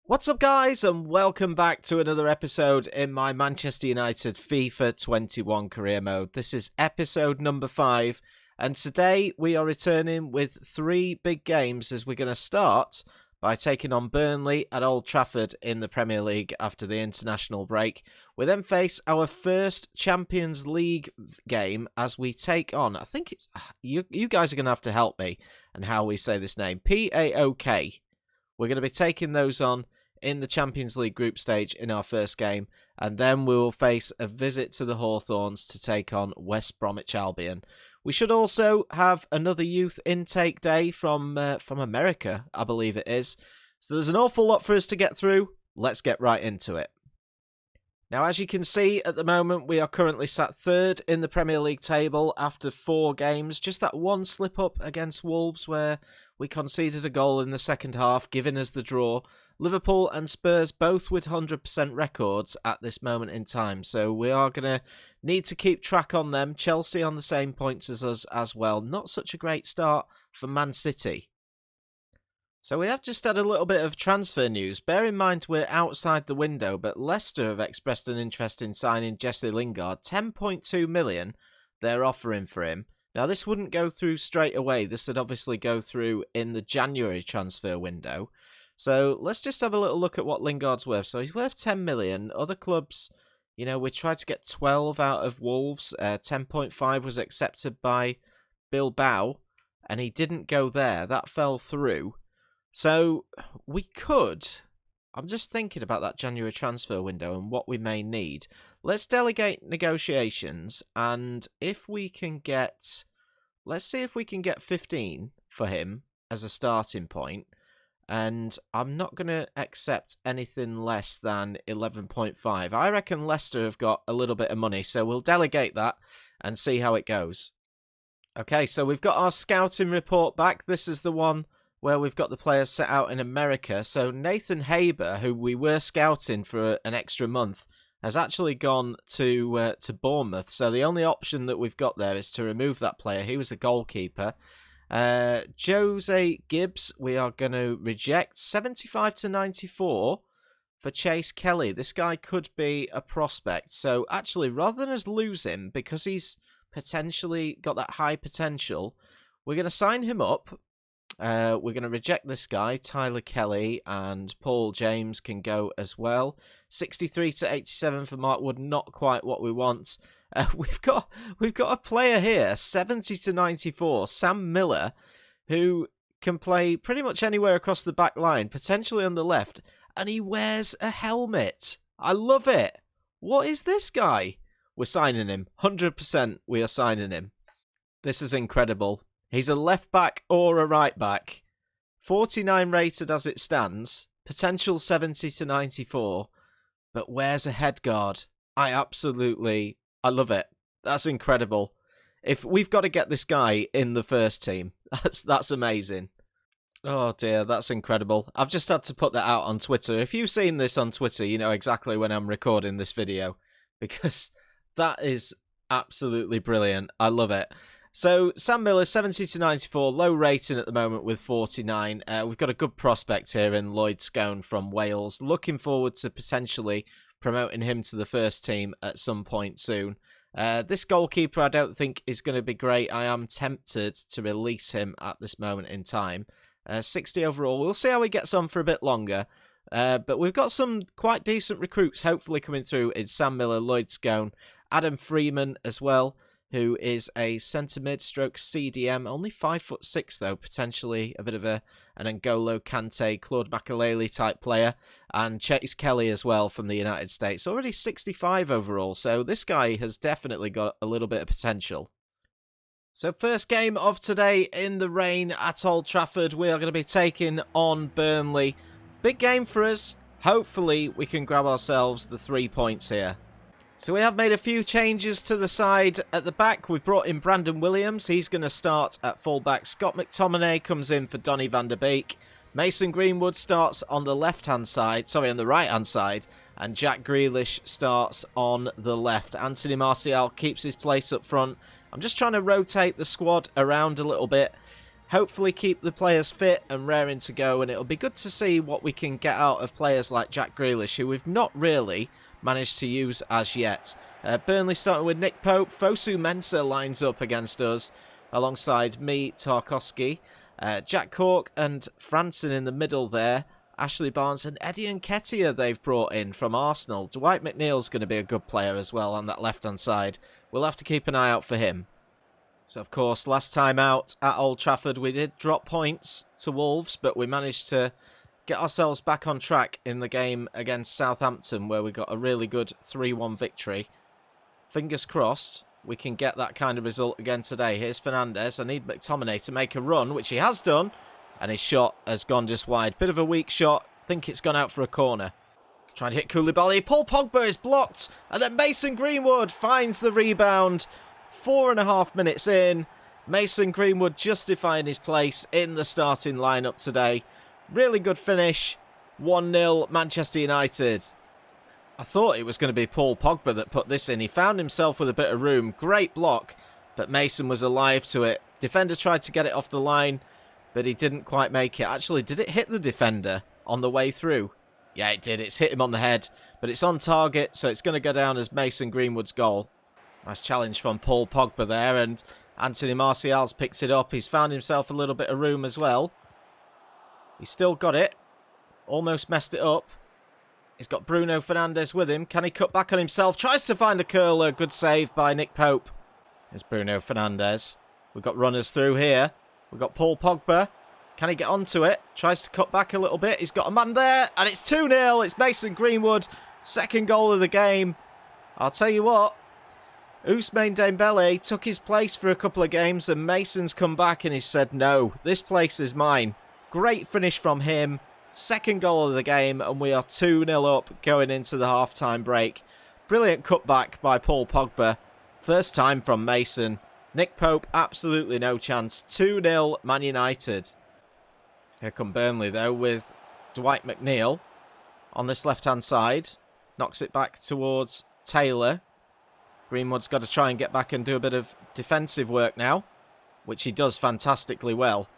What's up, guys, and welcome back to another episode in my Manchester United FIFA 21 career mode. This is episode number 5, and today we are returning with 3 big games as we're going to start by taking on Burnley at Old Trafford in the Premier League after the international break. We then face our first Champions League game as we take on, I think it's, you guys are going to have to help me and how we say this name, PAOK. We're going to be taking those on in the Champions League group stage in our first game, and then we will face a visit to the Hawthorns to take on West Brom Albion. We should also have another youth intake day from America, I believe it is. So there's an awful lot for us to get through. Let's get right into it. Now, as you can see, at the moment, we are currently sat 3rd in the Premier League table after 4 games. Just that one slip-up against Wolves where we conceded a goal in the second half, giving us the draw. Liverpool and Spurs both with 100% records at this moment in time, so we are going to need to keep track on them. Chelsea on the same points as us as well. Not such a great start for Man City. So we have just had a little bit of transfer news. Bear in mind we're outside the window, but Leicester have expressed an interest in signing Jesse Lingard. 10.2 million they're offering for him. Now, this wouldn't go through straight away. This would obviously go through in the January transfer window. So let's just have a little look at what Lingard's worth. So he's worth 10 million. Other clubs, you know, we tried to get 12 out of Wolves. 10.5 was accepted by Bilbao, and he didn't go there. That fell through. So we could, I'm just thinking about that January transfer window and what we may need. Let's delegate negotiations, and if we can get, let's see if we can get 15 for him as a starting point. And I'm not going to accept anything less than 11.5. I reckon Leicester have got a little bit of money, so we'll delegate that and see how it goes. Okay, so we've got our scouting report back. This is the one where we've got the players set out in America. So Nathan Haber, who we were scouting for an extra month, has actually gone to Bournemouth. So the only option that we've got there is to remove that player. He was a goalkeeper. Jose Gibbs, we are going to reject. 75 to 94 for Chase Kelly. This guy could be a prospect. So actually, rather than us lose him, because he's potentially got that high potential, we're going to sign him up. We're going to reject this guy, Tyler Kelly, and Paul James can go as well. 63 to 87 for Mark Wood, not quite what we want. We've got a player here, 70 to 94, Sam Miller, who can play pretty much anywhere across the back line, potentially on the left, and he wears a helmet. I love it. What is this guy? We're signing him. 100% we are signing him. This is incredible. He's a left back or a right back. 49 rated as it stands. Potential 70 to 94. But wears a head guard. I love it. That's incredible. If we've got to get this guy in the first team. That's amazing. Oh dear, that's incredible. I've just had to put that out on Twitter. If you've seen this on Twitter, you know exactly when I'm recording this video. Because that is absolutely brilliant. I love it. So, Sam Miller, 70 to 94, low rating at the moment with 49. We've got a good prospect here in Lloyd Scone from Wales. Looking forward to potentially promoting him to the first team at some point soon. This goalkeeper I don't think is going to be great. I am tempted to release him at this moment in time. 60 overall. We'll see how he gets on for a bit longer. But we've got some quite decent recruits hopefully coming through in Sam Miller, Lloyd Scone, Adam Freeman as well, who is a centre mid stroke CDM, only 5'6" though, potentially a bit of an N'Golo Kante, Claude Makelele type player, and Chase Kelly as well from the United States, already 65 overall, so this guy has definitely got a little bit of potential. So first game of today in the rain at Old Trafford, we are going to be taking on Burnley. Big game for us, hopefully we can grab ourselves the 3 points here. So we have made a few changes to the side at the back. We've brought in Brandon Williams. He's going to start at fullback. Scott McTominay comes in for Donny van der Beek. Mason Greenwood starts on the left-hand side. Sorry, on the right-hand side. And Jack Grealish starts on the left. Anthony Martial keeps his place up front. I'm just trying to rotate the squad around a little bit. hopefully keep the players fit and raring to go, and it'll be good to see what we can get out of players like Jack Grealish, who we've not really managed to use as yet. Burnley starting with Nick Pope. Fosu Mensah lines up against us alongside me, Tarkowski. Jack Cork and Franson in the middle there. Ashley Barnes and Eddie Nketiah they've brought in from Arsenal. Dwight McNeil's going to be a good player as well on that left-hand side. We'll have to keep an eye out for him. So, of course, last time out at Old Trafford, we did drop points to Wolves, but we managed to get ourselves back on track in the game against Southampton, where we got a really good 3-1 victory. Fingers crossed we can get that kind of result again today. Here's Fernandes. I need McTominay to make a run, which he has done. And his shot has gone just wide. Bit of a weak shot. Think it's gone out for a corner. Trying to hit Koulibaly. Paul Pogba is blocked. And then Mason Greenwood finds the rebound. 4.5 minutes in. Mason Greenwood justifying his place in the starting lineup today. Really good finish. 1-0 Manchester United. I thought it was going to be Paul Pogba that put this in. He found himself with a bit of room. Great block. But Mason was alive to it. Defender tried to get it off the line, but he didn't quite make it. Actually, did it hit the defender on the way through? Yeah, it did. It's hit him on the head, but it's on target, so it's going to go down as Mason Greenwood's goal. Nice challenge from Paul Pogba there, and Anthony Martial's picked it up. He's found himself a little bit of room as well. He's still got it. Almost messed it up. He's got Bruno Fernandes with him. Can he cut back on himself? Tries to find a curler. Good save by Nick Pope. There's Bruno Fernandes. We've got runners through here. We've got Paul Pogba. Can he get onto it? Tries to cut back a little bit. He's got a man there. And it's 2-0. It's Mason Greenwood. Second goal of the game. I'll tell you what. Ousmane Dembele took his place for a couple of games. And Mason's come back and he's said, no, this place is mine. Great finish from him. Second goal of the game. And we are 2-0 up going into the half-time break. Brilliant cutback by Paul Pogba. First time from Mason. Nick Pope, absolutely no chance. 2-0 Man United. Here come Burnley, though, with Dwight McNeil on this left-hand side. Knocks it back towards Taylor. Greenwood's got to try and get back and do a bit of defensive work now, which he does fantastically well.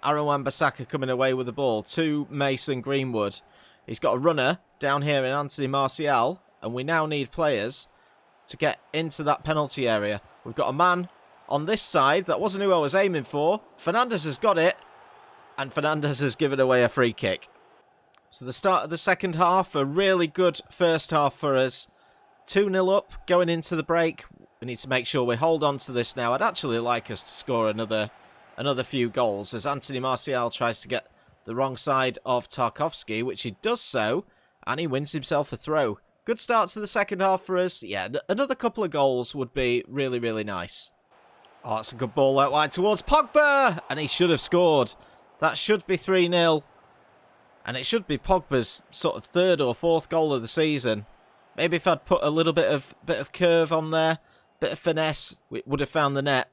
Aaron Wan-Bissaka coming away with the ball to Mason Greenwood. He's got a runner down here in Anthony Martial, and we now need players to get into that penalty area. We've got a man on this side. That wasn't who I was aiming for. Fernandes has got it. And Fernandes has given away a free kick. So the start of the second half, a really good first half for us. 2-0 up going into the break. We need to make sure we hold on to this now. I'd actually like us to score another few goals as Anthony Martial tries to get the wrong side of Tarkowski, which he does so, and he wins himself a throw. Good start to the second half for us. Yeah, another couple of goals would be really, really nice. Oh, that's a good ball out wide towards Pogba, and he should have scored. That should be 3-0. And it should be Pogba's sort of third or fourth goal of the season. Maybe if I'd put a little bit of curve on there, bit of finesse, we would have found the net.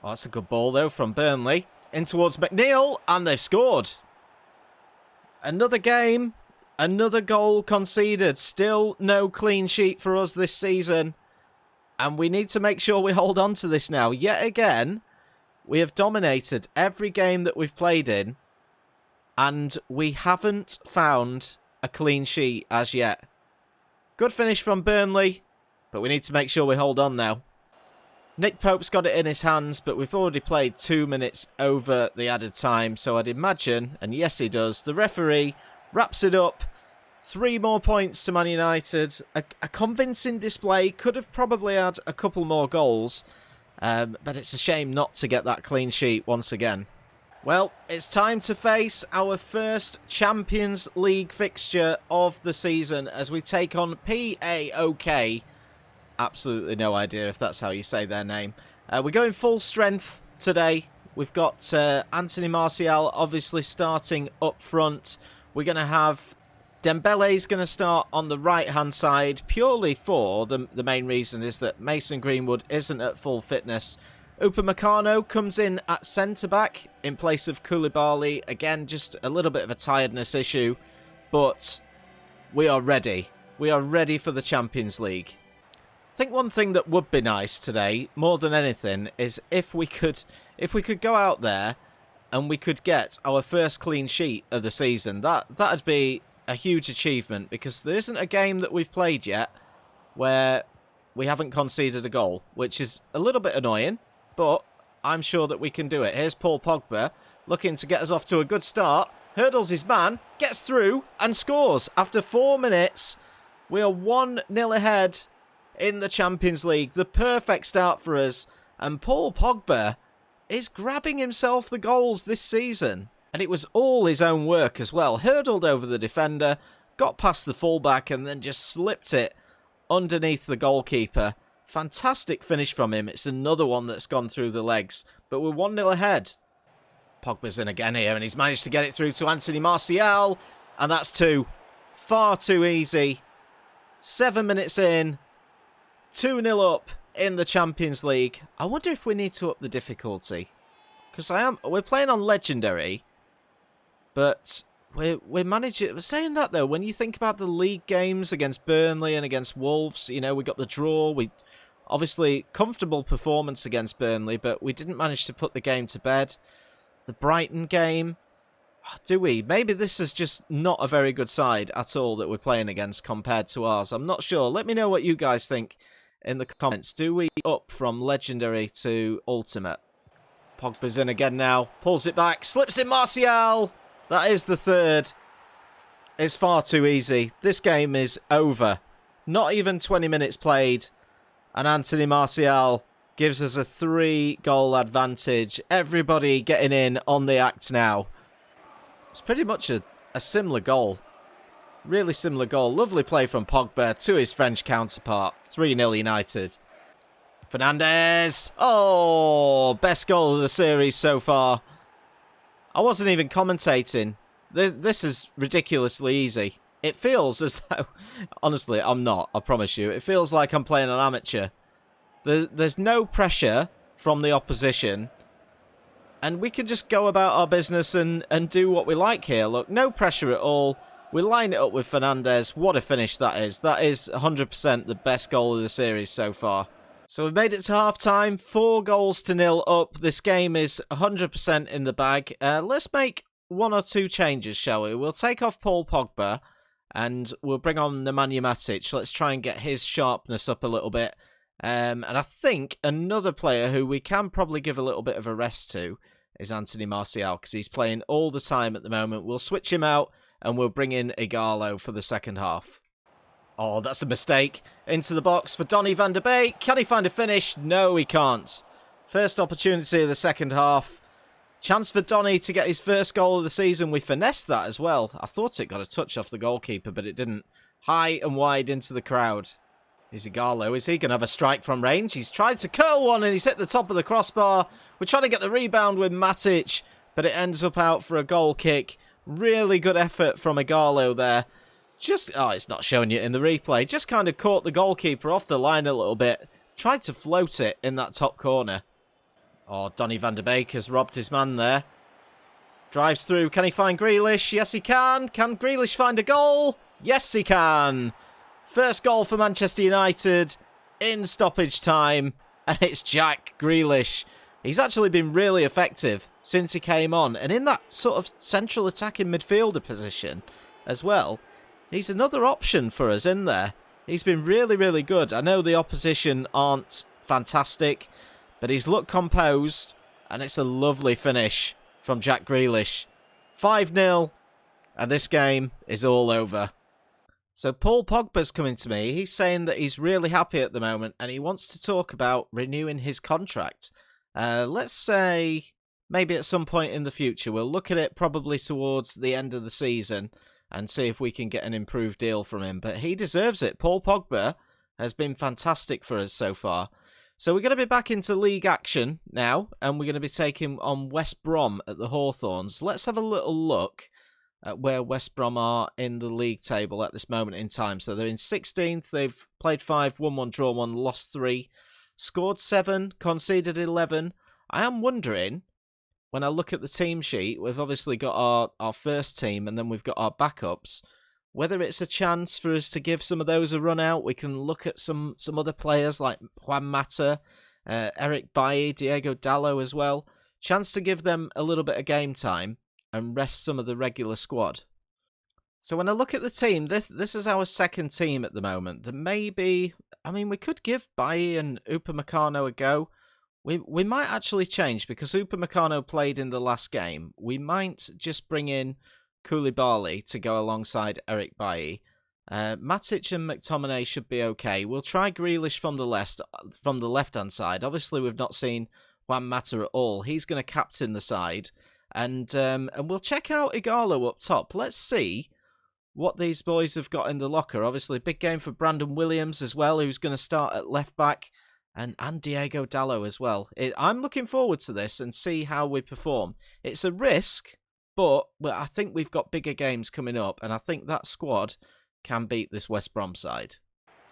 Oh, that's a good ball, though, from Burnley. In towards McNeil, and they've scored. Another game, another goal conceded. Still no clean sheet for us this season. And we need to make sure we hold on to this now. Yet again, we have dominated every game that we've played in. And we haven't found a clean sheet as yet. Good finish from Burnley, but we need to make sure we hold on now. Nick Pope's got it in his hands, but we've already played 2 minutes over the added time. So I'd imagine, and yes he does, the referee wraps it up. 3 more points to Man United. A convincing display. Could have probably had a couple more goals. But it's a shame not to get that clean sheet once again. Well, it's time to face our first Champions League fixture of the season as we take on PAOK. Absolutely no idea if that's how you say their name. We're going full strength today. We've got Anthony Martial obviously starting up front. We're going to have Dembele's going to start on the right-hand side purely for the main reason is that Mason Greenwood isn't at full fitness. Upamecano comes in at centre-back in place of Koulibaly. Again, just a little bit of a tiredness issue, but we are ready. We are ready for the Champions League. I think one thing that would be nice today, more than anything, is if we could go out there and we could get our first clean sheet of the season. That'd be a huge achievement, because there isn't a game that we've played yet where we haven't conceded a goal, which is a little bit annoying, but I'm sure that we can do it. Here's Paul Pogba, looking to get us off to a good start. Hurdles his man, gets through, and scores. After 4 minutes, we are 1-0 ahead in the Champions League. The perfect start for us. And Paul Pogba is grabbing himself the goals this season. And it was all his own work as well. Hurdled over the defender, got past the fullback, and then just slipped it underneath the goalkeeper. Fantastic finish from him. It's another one that's gone through the legs. But we're 1-0 ahead. Pogba's in again here, and he's managed to get it through to Anthony Martial. And that's 2. Far too easy. 7 minutes in. 2-0 up in the Champions League. I wonder if we need to up the difficulty. Because we're playing on Legendary. But we're managing... Saying that, though, when you think about the league games against Burnley and against Wolves, you know, we got the draw. Obviously, comfortable performance against Burnley, but we didn't manage to put the game to bed. The Brighton game, do we? Maybe this is just not a very good side at all that we're playing against compared to ours. I'm not sure. Let me know what you guys think in the comments. Do we up from Legendary to Ultimate? Pogba's in again now. Pulls it back. Slips in Martial. That is the third. It's far too easy. This game is over. Not even 20 minutes played. And Anthony Martial gives us a 3-goal advantage. Everybody getting in on the act now. It's pretty much a similar goal. Really similar goal. Lovely play from Pogba to his French counterpart. 3-0 United. Fernandes. Oh, best goal of the series so far. I wasn't even commentating. This is ridiculously easy. It feels as though... Honestly, I'm not. I promise you. It feels like I'm playing an amateur. There's no pressure from the opposition. And we can just go about our business and do what we like here. Look, no pressure at all. We line it up with Fernandes. What a finish that is. That is 100% the best goal of the series so far. So we've made it to half-time. 4-0 up. This game is 100% in the bag. Let's make 1 or 2 changes, shall we? We'll take off Paul Pogba and we'll bring on Nemanja Matic. Let's try and get his sharpness up a little bit. And I think another player who we can probably give a little bit of a rest to is Anthony Martial, because he's playing all the time at the moment. We'll switch him out and we'll bring in Ighalo for the second half. Oh, that's a mistake. Into the box for Donny van der Beek. Can he find a finish? No, he can't. First opportunity of the second half. Chance for Donny to get his first goal of the season. We finessed that as well. I thought it got a touch off the goalkeeper, but it didn't. High and wide into the crowd. Is Ighalo? Is he going to have a strike from range? He's tried to curl one and he's hit the top of the crossbar. We're trying to get the rebound with Matic, but it ends up out for a goal kick. Really good effort from Ighalo there. Oh, it's not showing you in the replay. Just kind of caught the goalkeeper off the line a little bit. Tried to float it in that top corner. Oh, Donny van der Beek has robbed his man there. Drives through. Can he find Grealish? Yes, he can. Can Grealish find a goal? Yes, he can. First goal for Manchester United in stoppage time. And it's Jack Grealish. He's actually been really effective since he came on. And in that sort of central attacking midfielder position as well. He's another option for us in there. He's been really, really good. I know the opposition aren't fantastic, but he's looked composed, and it's a lovely finish from Jack Grealish. 5-0, and this game is all over. So Paul Pogba's coming to me. He's saying that he's really happy at the moment, and he wants to talk about renewing his contract. Let's say maybe at some point in the future. We'll look at it probably towards the end of the season and see if we can get an improved deal from him. But he deserves it. Paul Pogba has been fantastic for us so far. So we're going to be back into league action now, and we're going to be taking on West Brom at the Hawthorns. Let's have a little look at where West Brom are in the league table at this moment in time. So they're in 16th. They've played 5, won 1, drawn 1, lost 3, scored 7, conceded 11. I am wondering, when I look at the team sheet, we've obviously got our first team and then we've got our backups. Whether it's a chance for us to give some of those a run out, we can look at some other players like Juan Mata, Eric Bailly, Diego Dallo as well. Chance to give them a little bit of game time and rest some of the regular squad. So when I look at the team, this is our second team at the moment. There may be, I mean, we could give Bailly and Upamecano a go. We might actually change because Upamecano played in the last game. We might just bring in Koulibaly to go alongside Eric Bailly. Matic and McTominay should be okay. We'll try Grealish from the left-hand side. Obviously, we've not seen Juan Mata at all. He's going to captain the side. And we'll check out Ighalo up top. Let's see what these boys have got in the locker. Obviously, big game for Brandon Williams as well, who's going to start at left-back. And Diego Dallo as well. I'm looking forward to this and see how we perform. It's a risk, but I think we've got bigger games coming up. And I think that squad can beat this West Brom side.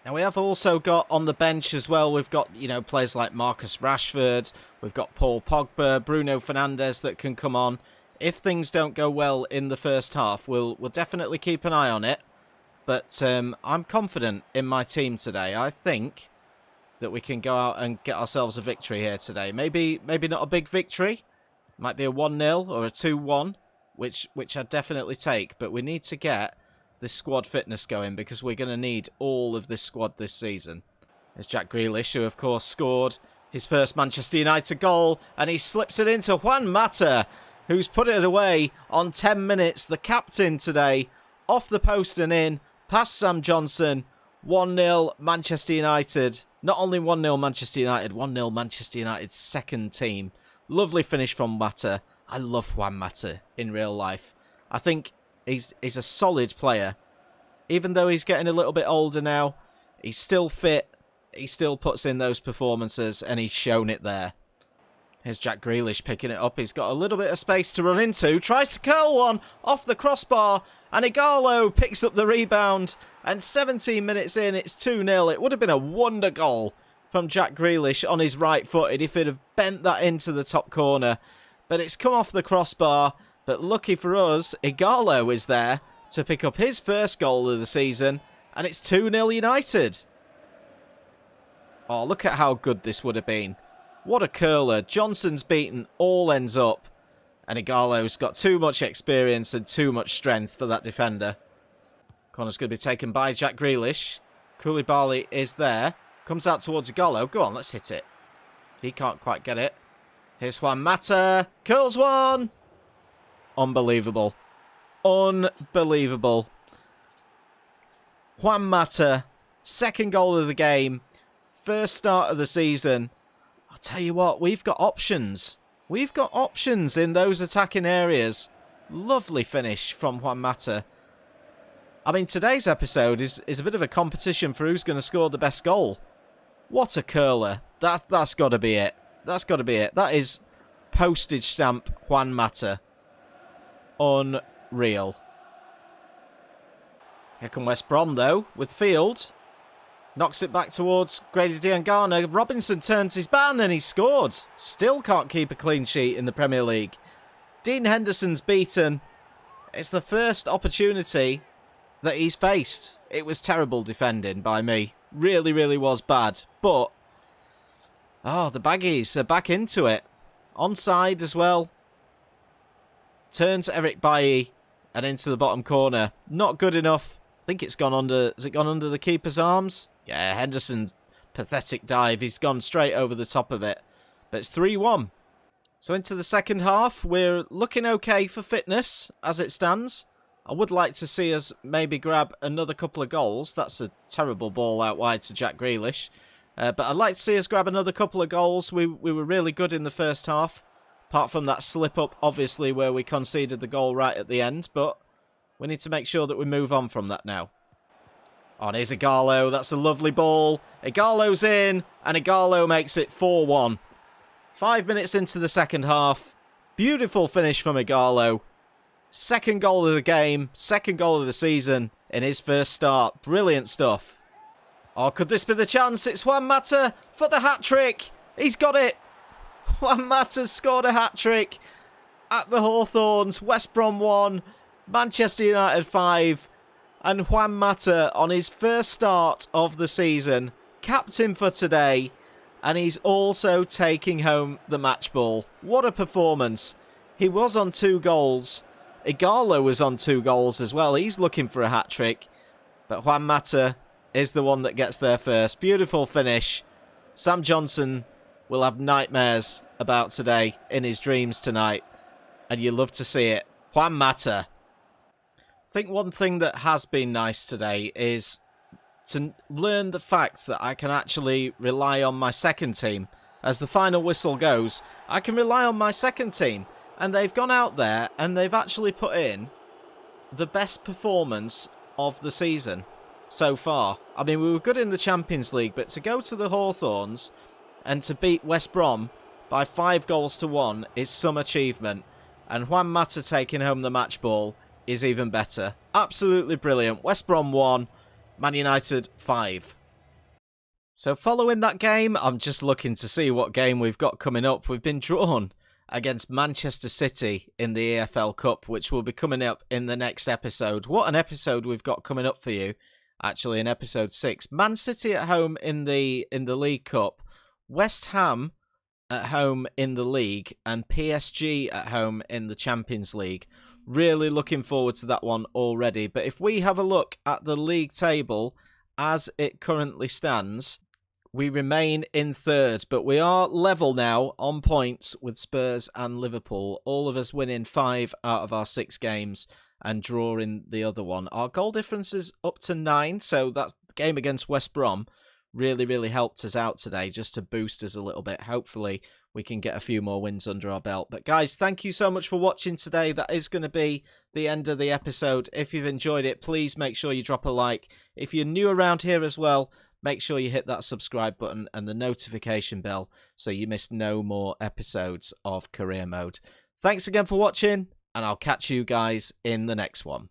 Now we have also got on the bench as well, we've got, players like Marcus Rashford, we've got Paul Pogba, Bruno Fernandes that can come on. If things don't go well in the first half, we'll definitely keep an eye on it. But I'm confident in my team today. I think that we can go out and get ourselves a victory here today. Maybe not a big victory. Might be a 1-0 or a 2-1, which I'd definitely take. But we need to get this squad fitness going because we're going to need all of this squad this season. There's Jack Grealish, who of course scored his first Manchester United goal, and he slips it into Juan Mata, who's put it away on 10 minutes. The captain today, off the post and in, past Sam Johnson. 1-0 Manchester United. Not only 1-0 Manchester United, 1-0 Manchester United's second team. Lovely finish from Mata. I love Juan Mata in real life. I think he's a solid player. Even though he's getting a little bit older now, he's still fit. He still puts in those performances, and he's shown it there. Here's Jack Grealish picking it up. He's got a little bit of space to run into. Tries to curl one off the crossbar, and Ighalo picks up the rebound. And 17 minutes in, it's 2-0. It would have been a wonder goal from Jack Grealish on his right-footed if he'd have bent that into the top corner. But it's come off the crossbar. But lucky for us, Ighalo is there to pick up his first goal of the season. And it's 2-0 United. Oh, look at how good this would have been. What a curler. Johnson's beaten all ends up. And Ighalo's got too much experience and too much strength for that defender. Corner's going to be taken by Jack Grealish. Koulibaly is there. Comes out towards Ighalo. Go on, let's hit it. He can't quite get it. Here's Juan Mata. Curls one. Unbelievable. Unbelievable. Juan Mata. Second goal of the game. First start of the season. I'll tell you what, we've got options. We've got options in those attacking areas. Lovely finish from Juan Mata. I mean, today's episode is a bit of a competition for who's going to score the best goal. What a curler. That's got to be it. That's got to be it. That is postage stamp Juan Mata. Unreal. Here come West Brom, though, with Field. Knocks it back towards Grady Diangana. Robinson turns his ban and he scored. Still can't keep a clean sheet in the Premier League. Dean Henderson's beaten. It's the first opportunity that he's faced. It was terrible defending by me. Really, really was bad. But, oh, the Baggies are back into it. Onside as well. Turns Eric Bailly and into the bottom corner. Not good enough. I think it's gone under... Has it gone under the keeper's arms? Yeah, Henderson's pathetic dive. He's gone straight over the top of it. But it's 3-1. So into the second half, we're looking okay for fitness as it stands. I would like to see us maybe grab another couple of goals. That's a terrible ball out wide to Jack Grealish. But I'd like to see us grab another couple of goals. We were really good in the first half. Apart from that slip-up, obviously, where we conceded the goal right at the end. But we need to make sure that we move on from that now. Oh, and here's Ighalo. That's a lovely ball. Ighalo's in, and Ighalo makes it 4-1. 5 minutes into the second half. Beautiful finish from Ighalo. Second goal of the game. Second goal of the season in his first start. Brilliant stuff. Oh, could this be the chance? It's Juan Mata for the hat-trick. He's got it. Juan Mata's scored a hat-trick at the Hawthorns. West Brom 1, Manchester United 5. And Juan Mata on his first start of the season. Captain for today. And he's also taking home the match ball. What a performance. He was on 2 goals. Igalo was on 2 goals as well. He's looking for a hat-trick. But Juan Mata is the one that gets there first. Beautiful finish. Sam Johnson will have nightmares about today in his dreams tonight. And you love to see it. Juan Mata. I think one thing that has been nice today is to learn the fact that I can actually rely on my second team. As the final whistle goes, I can rely on my second team. And they've gone out there and they've actually put in the best performance of the season so far. I mean, we were good in the Champions League, but to go to the Hawthorns and to beat West Brom by 5-1 is some achievement. And Juan Mata taking home the match ball is even better. Absolutely brilliant. West Brom 1, Man United 5. So following that game, I'm just looking to see what game we've got coming up. We've been drawn against Manchester City in the EFL Cup, which will be coming up in the next episode. What an episode we've got coming up for you, actually, in episode 6. Man City at home in the League Cup, West Ham at home in the league, and PSG at home in the Champions League. Really looking forward to that one already. But if we have a look at the league table as it currently stands, we remain in 3rd, but we are level now on points with Spurs and Liverpool. All of us winning 5 out of our 6 games and drawing the other one. Our goal difference is up to 9, so that game against West Brom really helped us out today just to boost us a little bit. Hopefully we can get a few more wins under our belt. But guys, thank you so much for watching today. That is going to be the end of the episode. If you've enjoyed it, please make sure you drop a like. If you're new around here as well, make sure you hit that subscribe button and the notification bell so you miss no more episodes of Career Mode. Thanks again for watching, and I'll catch you guys in the next one.